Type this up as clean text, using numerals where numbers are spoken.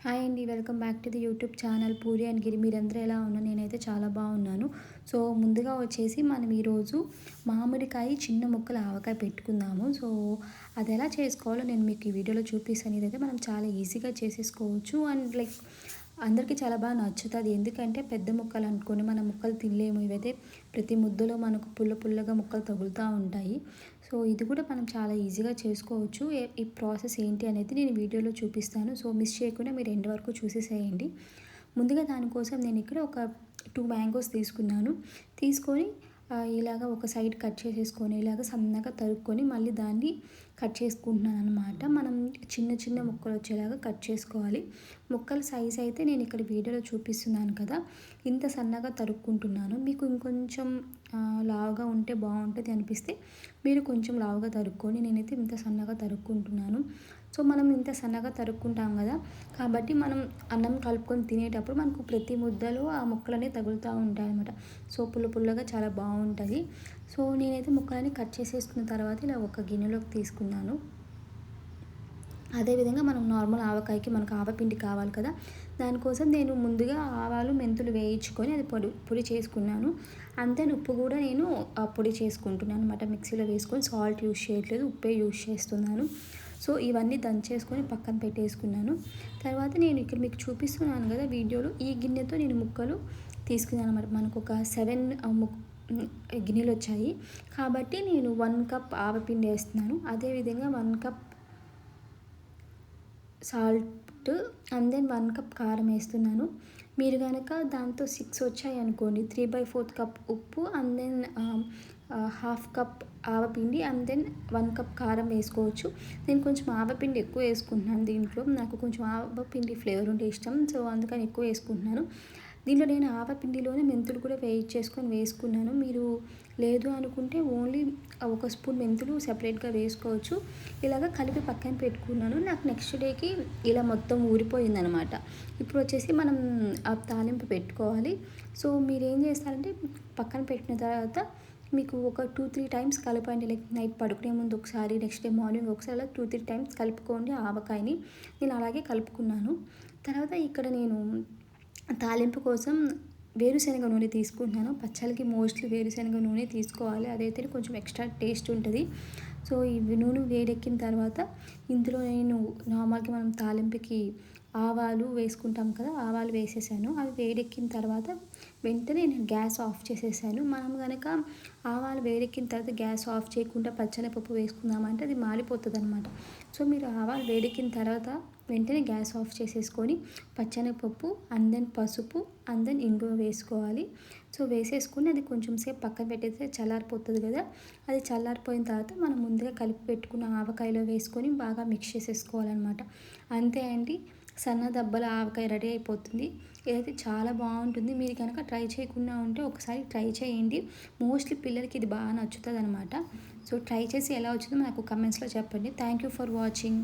Hi అండి. Welcome back to the YouTube channel Puri and Giri. మీరందరూ ఎలా ఉన్నారు? నేనైతే చాలా బాగున్నాను. సో ముందుగా వచ్చేసి మనం ఈరోజు మామిడికాయ చిన్న ముక్కల ఆవకాయ పెట్టుకుందాము. సో అది ఎలా చేసుకోవాలో నేను మీకు ఈ వీడియోలో చూపిస్తాను. ఇదైతే మనం చాలా ఈజీగా చేసేసుకోవచ్చు అండ్ లైక్ అందరికీ చాలా బాగా నచ్చుతుంది. ఎందుకంటే పెద్ద ముక్కలు అనుకోని మనం ముక్కలు తినలేము. ఇవైతే ప్రతి ముద్దలో మనకు పుల్లగా ముక్కలు తగులుతూ ఉంటాయి. సో ఇది కూడా మనం చాలా ఈజీగా చేసుకోవచ్చు. ఈ ప్రాసెస్ ఏంటి అనేది నేను వీడియోలో చూపిస్తాను. సో మిస్ చేయకుండా మీరు ఎండ్ వరకు చూసేసేయండి. ముందుగా దానికోసం నేను ఇక్కడ ఒక 2 మ్యాంగోస్ తీసుకున్నాను. తీసుకొని ఇలాగ ఒక సైడ్ కట్ చేసేసుకొని ఇలాగ సన్నగా తరుక్కొని మళ్ళీ దాన్ని కట్ చేసుకుంటున్నాను అనమాట. మనం చిన్న ముక్కలు వచ్చేలాగా కట్ చేసుకోవాలి. ముక్కల సైజ్ అయితే నేను ఇక్కడ వీడియోలో చూపిస్తున్నాను కదా, ఇంత సన్నగా తరుక్కుంటున్నాను. మీకు ఇంకొంచెం లావుగా ఉంటే బాగుంటుంది అనిపిస్తే మీరు కొంచెం లావుగా తరుక్కొని, నేనైతే ఇంత సన్నగా తరుక్కుంటున్నాను. సో మనం ఇంత సన్నగా తరుక్కుంటాం కదా, కాబట్టి మనం అన్నం కలుపుకొని తినేటప్పుడు మనకు ప్రతి ముద్దలో ఆ ముక్కలనే తగులుతూ ఉంటాయి అనమాట. సో పుల్లగా చాలా బాగుంటుంది. సో నేనైతే ముక్కలని కట్ చేసేసుకున్న తర్వాత ఇలా ఒక గిన్నెలోకి తీసుకున్నాను. అదేవిధంగా మనం నార్మల్ ఆవకాయకి మనకు ఆవపిండి కావాలి కదా, దానికోసం నేను ముందుగా ఆవాలు మెంతులు వేయించుకొని అది పొడి చేసుకున్నాను. అంతే ఉప్పు కూడా నేను పొడి చేసుకుంటున్నాను అనమాట. మిక్సీలో వేసుకొని సాల్ట్ యూజ్ చేయట్లేదు, ఉప్పే యూజ్ చేస్తున్నాను. సో ఇవన్నీ దంచేసుకొని పక్కన పెట్టేసుకున్నాను. తర్వాత నేను ఇక్కడ మీకు చూపిస్తున్నాను కదా వీడియోలో, ఈ గిన్నెతో నేను ముక్కలు తీసుకున్నాను అనమాట. మనకు ఒక 7 గిన్నెలు వచ్చాయి కాబట్టి నేను 1 కప్ ఆవపిండి వేస్తున్నాను. అదేవిధంగా 1 cup salt and then 1 cup కారం వేస్తున్నాను. మీరు కనుక దాంతో 6 వచ్చాయి అనుకోండి, 3/4 కప్ ఉప్పు అండ్ దెన్ 1/2 కప్ ఆవపిండి అండ్ దెన్ 1 కప్ కారం వేసుకోవచ్చు. నేను కొంచెం ఆవపిండి ఎక్కువ వేసుకుంటున్నాను దీంట్లో. నాకు కొంచెం ఆవపిండి ఫ్లేవర్ ఉంటే ఇష్టం. సో అందుకని ఎక్కువ వేసుకుంటున్నాను. దీంట్లో నేను ఆవపిండిలోనే మెంతులు కూడా వేసుకున్నాను. మీరు లేదు అనుకుంటే ఓన్లీ 1 స్పూన్ మెంతులు సెపరేట్గా వేసుకోవచ్చు. ఇలాగ కలిపి పక్కన పెట్టుకున్నాను. నాకు నెక్స్ట్ డేకి ఇలా మొత్తం ఊరిపోయిందనమాట. ఇప్పుడు వచ్చేసి మనం ఆ తాలింపు పెట్టుకోవాలి. సో మీరేం చేస్తారంటే పక్కన పెట్టిన తర్వాత మీకు ఒక 2-3 టైమ్స్ కలపండి. లైక్ నైట్ పడుకునే ముందు ఒకసారి, నెక్స్ట్ డే మార్నింగ్ ఒకసారి, అలా 2-3 టైమ్స్ కలుపుకోండి ఆవకాయని. నేను అలాగే కలుపుకున్నాను. తర్వాత ఇక్కడ నేను తాలింపు కోసం వేరుశనగ నూనె తీసుకుంటున్నాను. పచ్చళ్ళకి మోస్ట్లీ వేరుశనగ నూనె తీసుకోవాలి, అదైతే కొంచెం ఎక్స్ట్రా టేస్ట్ ఉంటుంది. సో ఈ నూనె వేడెక్కిన తర్వాత ఇందులో నేను నార్మల్గా మనం తాలింపుకి ఆవాలు వేసుకుంటాం కదా, ఆవాలు వేసేసాను. అవి వేడెక్కిన తర్వాత వెంటనే నేను గ్యాస్ ఆఫ్ చేసేసాను. మనం కనుక ఆవాలు వేడెక్కిన తర్వాత గ్యాస్ ఆఫ్ చేయకుండా పచ్చెనపప్పు వేసుకుందామంటే అది మాడిపోతుంది అనమాట. సో మీరు ఆవాలు వేడెక్కిన తర్వాత వెంటనే గ్యాస్ ఆఫ్ చేసేసుకొని పచ్చెనపప్పు అండ్ దెన్ పసుపు అండ్ దెన్ ఇంగువ వేసుకోవాలి. సో వేసేసుకొని అది కొంచెం సేపు పక్కన పెట్టేస్తే చల్లారిపోతుంది కదా, అది చల్లారిపోయిన తర్వాత మనం ముందుగా కలిపి పెట్టుకున్న ఆవకాయలో వేసుకొని బాగా మిక్స్ చేసేసుకోవాలన్నమాట. అంతే అండి, సన్న దబ్బల ఆవకాయ రెడీ అయిపోతుంది. ఇదైతే చాలా బాగుంటుంది. మీరు కనుక ట్రై చేయకుండా ఉంటే ఒకసారి ట్రై చేయండి. మోస్ట్లీ పిల్లలకి ఇది బాగా నచ్చుతుంది అనమాట. సో ట్రై చేసి ఎలా వచ్చిందో నాకు కమెంట్స్లో చెప్పండి. Thank you for watching.